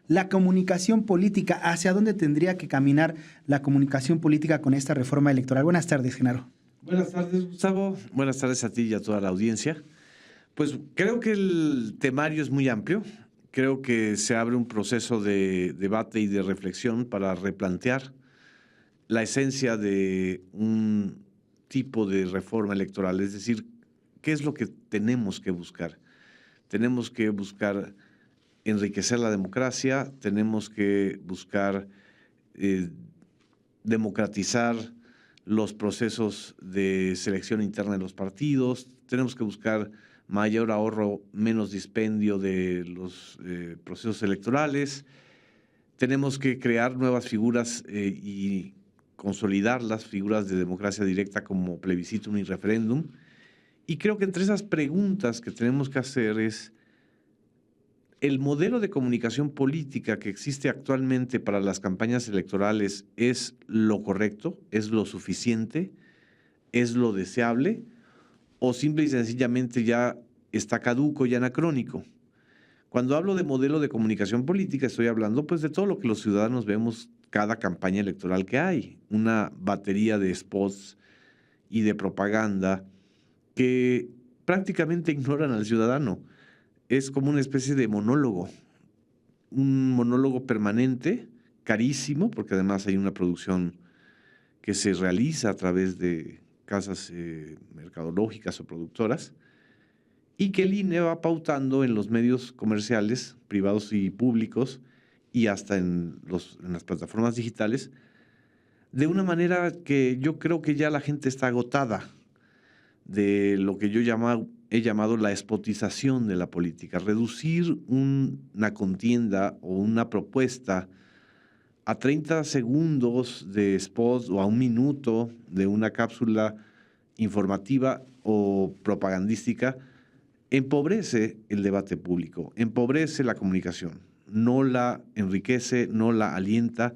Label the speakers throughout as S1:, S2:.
S1: La comunicación política, ¿hacia dónde tendría que caminar la comunicación política con esta reforma electoral? Buenas tardes, Genaro.
S2: Buenas tardes, Gustavo. Buenas tardes a ti y a toda la audiencia. Pues creo que el temario es muy amplio. Creo que se abre un proceso de debate y de reflexión para replantear la esencia de un tipo de reforma electoral. Es decir, ¿qué es lo que tenemos que buscar? Tenemos que buscar enriquecer la democracia, tenemos que buscar democratizar los procesos de selección interna de los partidos, tenemos que buscar mayor ahorro, menos dispendio de los procesos electorales, tenemos que crear nuevas figuras y consolidar las figuras de democracia directa como plebiscito y referéndum. Y creo que entre esas preguntas que tenemos que hacer es: ¿el modelo de comunicación política que existe actualmente para las campañas electorales es lo correcto, es lo suficiente, es lo deseable, o simple y sencillamente ya está caduco y anacrónico? Cuando hablo de modelo de comunicación política, estoy hablando pues de todo lo que los ciudadanos vemos cada campaña electoral que hay, una batería de spots y de propaganda que prácticamente ignoran al ciudadano. Es como una especie de monólogo, un monólogo permanente, carísimo, porque además hay una producción que se realiza a través de casas mercadológicas o productoras, y que el INE va pautando en los medios comerciales, privados y públicos, y hasta en las plataformas digitales, de una manera que yo creo que ya la gente está agotada de lo que yo he llamado la espotización de la política, reducir una contienda o una propuesta a 30 segundos de spot o a un minuto de una cápsula informativa o propagandística, empobrece el debate público, empobrece la comunicación, no la enriquece, no la alienta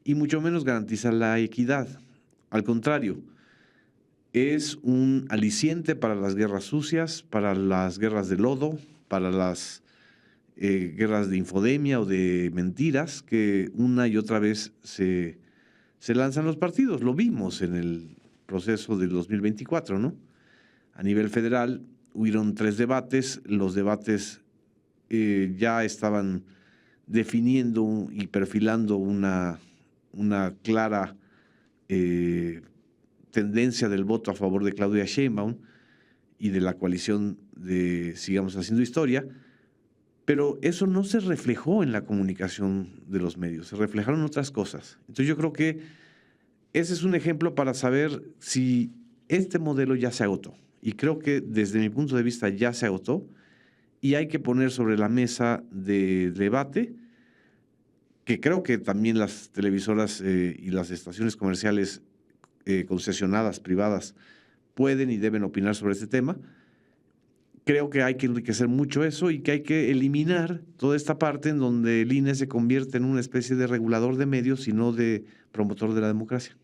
S2: y mucho menos garantiza la equidad. Al contrario, es un aliciente para las guerras sucias, para las guerras de lodo, para las guerras de infodemia o de mentiras que una y otra vez se lanzan los partidos. Lo vimos en el proceso del 2024, ¿no? A nivel federal hubieron 3 debates, los debates ya estaban definiendo y perfilando una clara tendencia del voto a favor de Claudia Sheinbaum y de la coalición de Sigamos Haciendo Historia, pero eso no se reflejó en la comunicación de los medios, se reflejaron otras cosas. Entonces yo creo que ese es un ejemplo para saber si este modelo ya se agotó, y creo que desde mi punto de vista ya se agotó, y hay que poner sobre la mesa de debate, que creo que también las televisoras y las estaciones comerciales concesionadas, privadas, pueden y deben opinar sobre este tema. Creo que hay que enriquecer mucho eso y que hay que eliminar toda esta parte en donde el INE se convierte en una especie de regulador de medios y no de promotor de la democracia.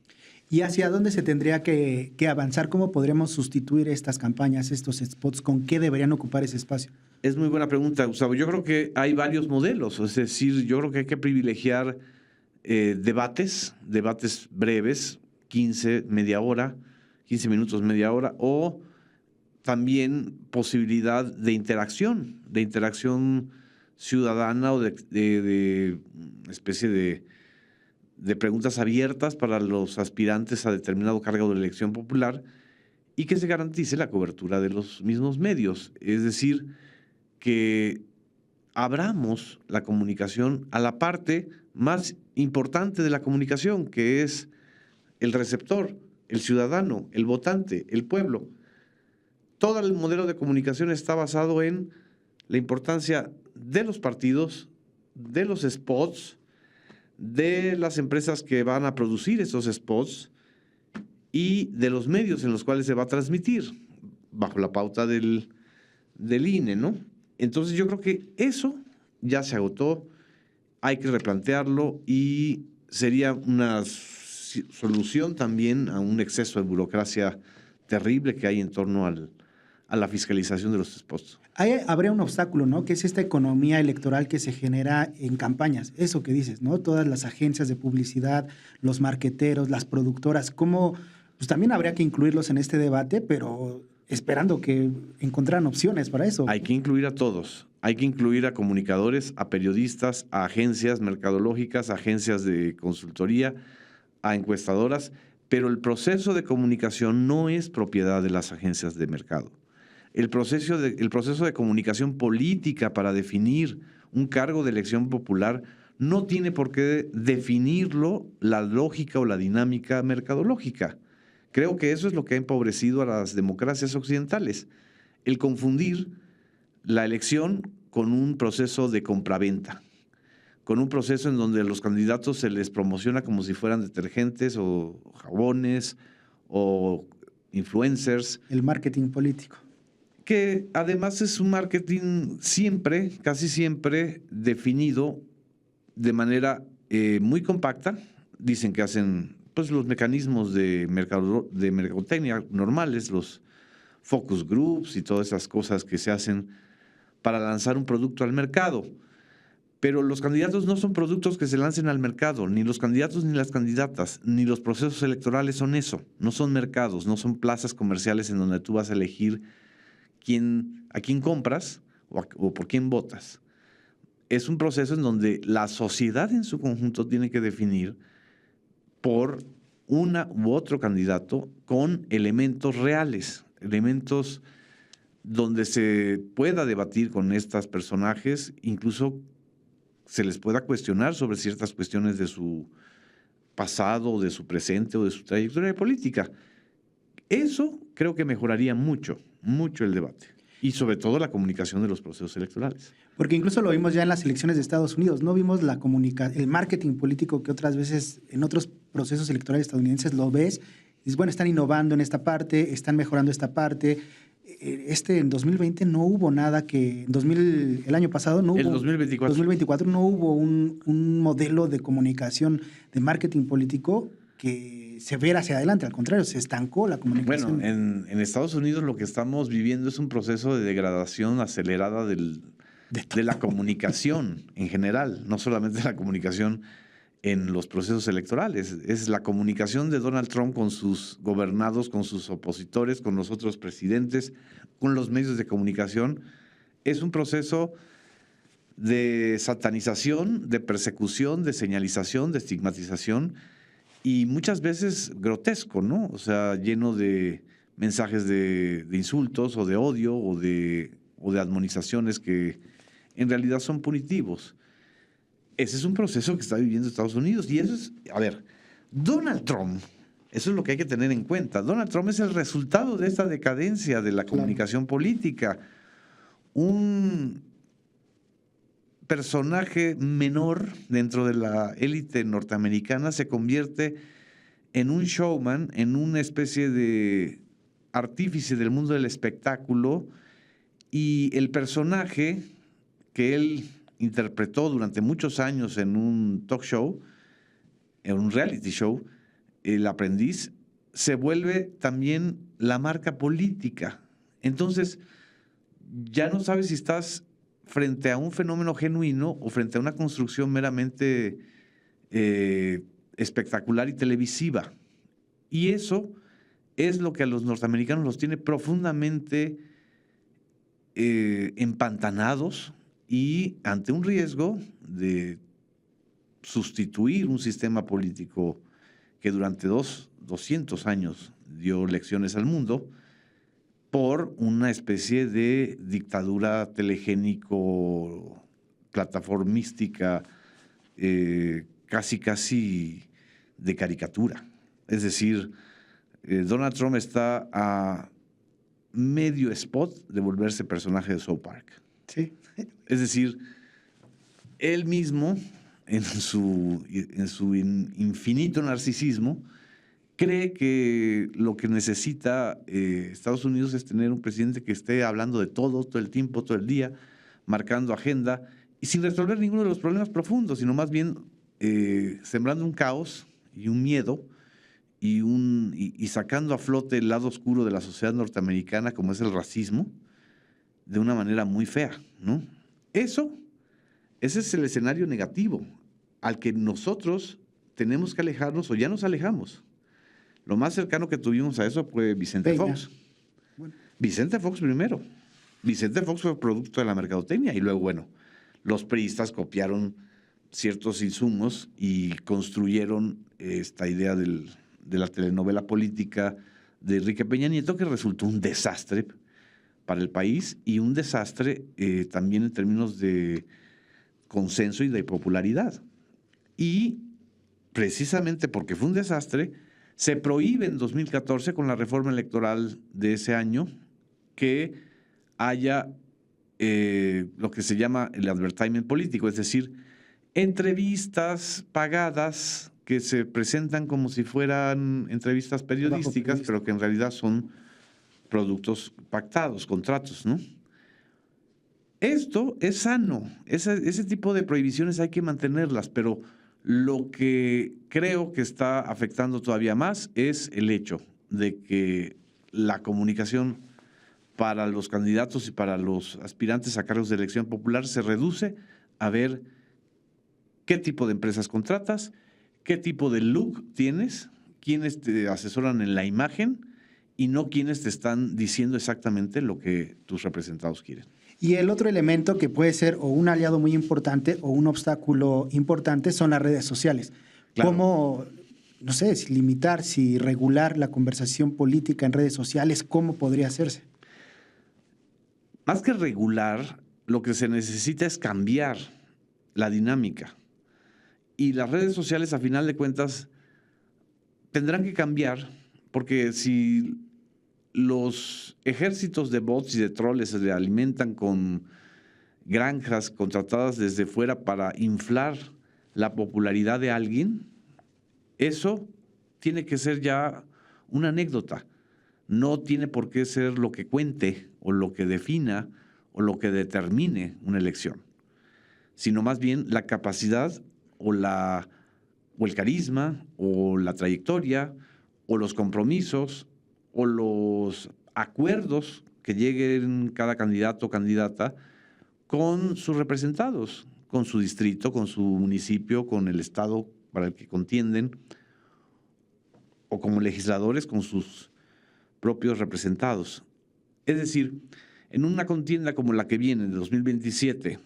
S1: ¿Y hacia dónde se tendría que avanzar? ¿Cómo podremos sustituir estas campañas, estos spots? ¿Con qué deberían ocupar ese espacio?
S2: Es muy buena pregunta, Gustavo. Yo creo que hay varios modelos, es decir, yo creo que hay que privilegiar debates breves, 15 minutos, media hora, o también posibilidad de interacción ciudadana o de especie de preguntas abiertas para los aspirantes a determinado cargo de elección popular, y que se garantice la cobertura de los mismos medios. Es decir, que abramos la comunicación a la parte más importante de la comunicación, que es el receptor, el ciudadano, el votante, el pueblo. Todo el modelo de comunicación está basado en la importancia de los partidos, de los spots, de las empresas que van a producir esos spots y de los medios en los cuales se va a transmitir, bajo la pauta del INE, ¿no? Entonces yo creo que eso ya se agotó, hay que replantearlo y sería una solución también a un exceso de burocracia terrible que hay en torno al a la fiscalización de los spots.
S1: Habría un obstáculo, ¿no? Que es esta economía electoral que se genera en campañas. Eso que dices, ¿no? Todas las agencias de publicidad, los marqueteros, las productoras, ¿cómo? Pues también habría que incluirlos en este debate, pero esperando que encontraran opciones para eso.
S2: Hay que incluir a todos. Hay que incluir a comunicadores, a periodistas, a agencias mercadológicas, a agencias de consultoría, a encuestadoras, pero el proceso de comunicación no es propiedad de las agencias de mercado. El proceso de comunicación política para definir un cargo de elección popular no tiene por qué definirlo la lógica o la dinámica mercadológica. Creo que eso es lo que ha empobrecido a las democracias occidentales, el confundir la elección con un proceso de compraventa, con un proceso en donde a los candidatos se les promociona como si fueran detergentes o jabones o influencers.
S1: El marketing político.
S2: Que además es un marketing siempre, casi siempre, definido de manera muy compacta. Dicen que hacen pues, los mecanismos de mercadotecnia normales, los focus groups y todas esas cosas que se hacen para lanzar un producto al mercado. Pero los candidatos no son productos que se lancen al mercado, ni los candidatos ni las candidatas, ni los procesos electorales son eso. No son mercados, no son plazas comerciales en donde tú vas a elegir a quién compras o por quién votas. Es un proceso en donde la sociedad en su conjunto tiene que definir por una u otro candidato con elementos reales, elementos donde se pueda debatir con estos personajes, incluso se les pueda cuestionar sobre ciertas cuestiones de su pasado, de su presente o de su trayectoria política. Eso creo que mejoraría mucho el debate y sobre todo la comunicación de los procesos electorales.
S1: Porque incluso lo vimos ya en las elecciones de Estados Unidos, no vimos el marketing político que otras veces en otros procesos electorales estadounidenses lo ves, y dices, bueno, están innovando en esta parte, están mejorando esta parte. En 2020 no hubo nada el año pasado no hubo.
S2: El 2024.
S1: 2024 no hubo un modelo de comunicación, de marketing político que se viera hacia adelante, al contrario, se estancó la comunicación.
S2: Bueno, en Estados Unidos lo que estamos viviendo es un proceso de degradación acelerada de la comunicación en general, no solamente la comunicación en los procesos electorales, es la comunicación de Donald Trump con sus gobernados, con sus opositores, con los otros presidentes, con los medios de comunicación. Es un proceso de satanización, de persecución, de señalización, de estigmatización y muchas veces grotesco, ¿no? O sea, lleno de mensajes de insultos o de odio o de admonizaciones que en realidad son punitivos. Ese es un proceso que está viviendo Estados Unidos y eso es, Donald Trump, eso es lo que hay que tener en cuenta. Donald Trump es el resultado de esta decadencia de la comunicación política. Un personaje menor dentro de la élite norteamericana se convierte en un showman, en una especie de artífice del mundo del espectáculo y el personaje que él interpretó durante muchos años en un talk show, en un reality show, El Aprendiz, se vuelve también la marca política. Entonces, ya no sabes si estás frente a un fenómeno genuino o frente a una construcción meramente espectacular y televisiva. Y eso es lo que a los norteamericanos los tiene profundamente empantanados y ante un riesgo de sustituir un sistema político que durante 200 años dio lecciones al mundo por una especie de dictadura telegénico, plataformística, casi de caricatura. Es decir, Donald Trump está a medio spot de volverse personaje de South Park.
S1: Sí.
S2: Es decir, él mismo, en su infinito narcisismo, cree que lo que necesita Estados Unidos es tener un presidente que esté hablando de todo el tiempo, todo el día, marcando agenda y sin resolver ninguno de los problemas profundos, sino más bien sembrando un caos y un miedo y sacando a flote el lado oscuro de la sociedad norteamericana, como es el racismo, de una manera muy fea, ¿no? Ese es el escenario negativo al que nosotros tenemos que alejarnos o ya nos alejamos. Lo más cercano que tuvimos a eso fue Vicente
S1: Peña.
S2: Fox.
S1: Bueno.
S2: Vicente Fox primero. Vicente Fox fue producto de la mercadotecnia y luego, bueno, los priistas copiaron ciertos insumos y construyeron esta idea de la telenovela política de Enrique Peña Nieto, que resultó un desastre para el país y un desastre también en términos de consenso y de popularidad. Y precisamente porque fue un desastre, se prohíbe en 2014 con la reforma electoral de ese año que haya lo que se llama el advertisement político, es decir, entrevistas pagadas que se presentan como si fueran entrevistas periodísticas, pero que en realidad son productos pactados, contratos, ¿no? Esto es sano, ese tipo de prohibiciones hay que mantenerlas, pero lo que creo que está afectando todavía más es el hecho de que la comunicación para los candidatos y para los aspirantes a cargos de elección popular se reduce a ver qué tipo de empresas contratas, qué tipo de look tienes, quiénes te asesoran en la imagen y no quienes te están diciendo exactamente lo que tus representados quieren.
S1: Y el otro elemento que puede ser o un aliado muy importante o un obstáculo importante son las redes sociales.
S2: Claro.
S1: ¿Cómo, no sé, si limitar, si regular la conversación política en redes sociales? ¿Cómo podría hacerse?
S2: Más que regular, lo que se necesita es cambiar la dinámica. Y las redes sociales, a final de cuentas, tendrán que cambiar, porque si los ejércitos de bots y de troles se alimentan con granjas contratadas desde fuera para inflar la popularidad de alguien, eso tiene que ser ya una anécdota. No tiene por qué ser lo que cuente o lo que defina o lo que determine una elección, sino más bien la capacidad o el carisma o la trayectoria o los compromisos o los acuerdos que lleguen cada candidato o candidata con sus representados, con su distrito, con su municipio, con el estado para el que contienden, o como legisladores con sus propios representados. Es decir, en una contienda como la que viene de 2027,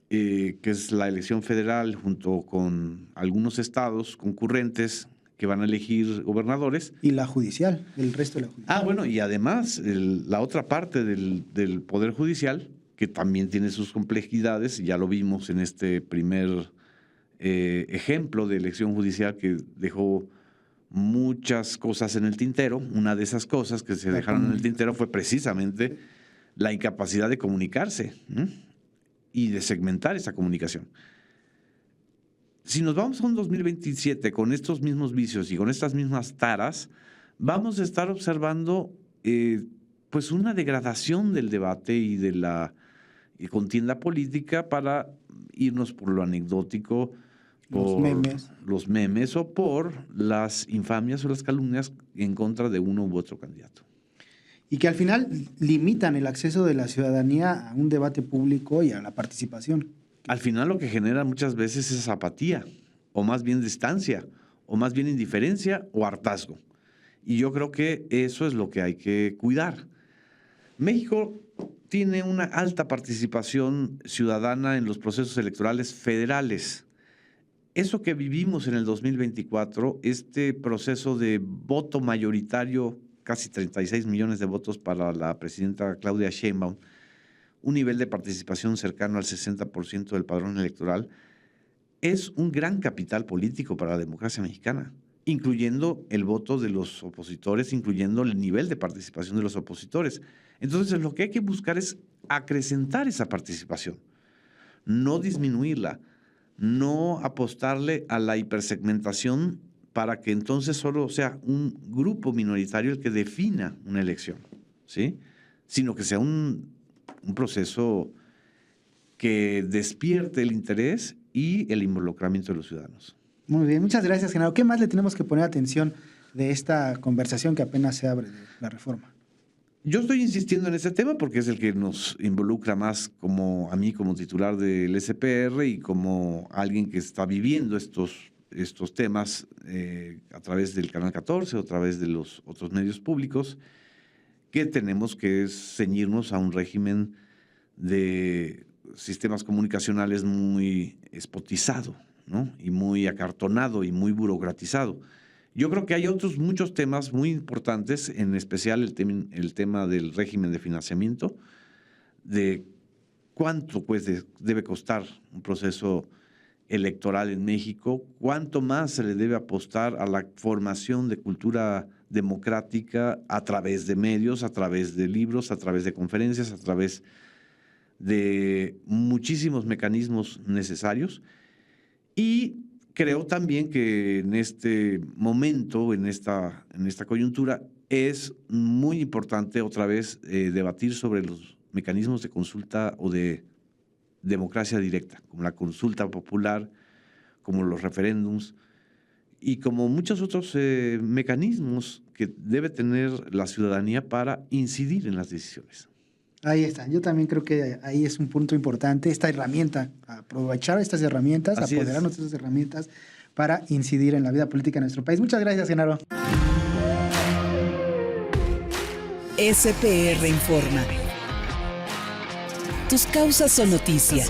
S2: que es la elección federal junto con algunos estados concurrentes que van a elegir gobernadores.
S1: Y la judicial, el resto de la judicial.
S2: Bueno, y además la otra parte del Poder Judicial, que también tiene sus complejidades, ya lo vimos en este primer ejemplo de elección judicial que dejó muchas cosas en el tintero. Una de esas cosas que se dejaron en el tintero fue precisamente la incapacidad de comunicarse, ¿no? Y de segmentar esa comunicación. Si nos vamos a un 2027 con estos mismos vicios y con estas mismas taras, vamos a estar observando pues una degradación del debate y de la contienda política para irnos por lo anecdótico, por los memes o por las infamias o las calumnias en contra de uno u otro candidato.
S1: Y que al final limitan el acceso de la ciudadanía a un debate público y a la participación.
S2: Al final lo que genera muchas veces es apatía, o más bien distancia, o más bien indiferencia o hartazgo. Y yo creo que eso es lo que hay que cuidar. México tiene una alta participación ciudadana en los procesos electorales federales. Eso que vivimos en el 2024, este proceso de voto mayoritario, casi 36 millones de votos para la presidenta Claudia Sheinbaum, un nivel de participación cercano al 60% del padrón electoral, es un gran capital político para la democracia mexicana, incluyendo el voto de los opositores, incluyendo el nivel de participación de los opositores. Entonces, lo que hay que buscar es acrecentar esa participación, no disminuirla, no apostarle a la hipersegmentación para que entonces solo sea un grupo minoritario el que defina una elección, ¿sí? Sino que sea un proceso que despierte el interés y el involucramiento de los ciudadanos.
S1: Muy bien, muchas gracias, Genaro. ¿Qué más le tenemos que poner atención de esta conversación que apenas se abre de la reforma?
S2: Yo estoy insistiendo en ese tema porque es el que nos involucra más como a mí como titular del SPR y como alguien que está viviendo estos temas a través del Canal 14 o a través de los otros medios públicos, que tenemos que ceñirnos a un régimen de sistemas comunicacionales muy espotizado, ¿no? Y muy acartonado y muy burocratizado. Yo creo que hay otros muchos temas muy importantes, en especial el tema del régimen de financiamiento, de cuánto pues, debe costar un proceso electoral en México, cuánto más se le debe apostar a la formación de cultura democrática a través de medios, a través de libros, a través de conferencias, a través de muchísimos mecanismos necesarios. Y creo también que en este momento, en esta coyuntura, es muy importante otra vez debatir sobre los mecanismos de consulta o de democracia directa, como la consulta popular, como los referéndums y como muchos otros mecanismos que debe tener la ciudadanía para incidir en las decisiones.
S1: Ahí está. Yo también creo que ahí es un punto importante, esta herramienta, aprovechar estas herramientas, apoderarnos de estas herramientas para incidir en la vida política de nuestro país. Muchas gracias, Genaro.
S3: SPR Informa. Tus causas son noticia.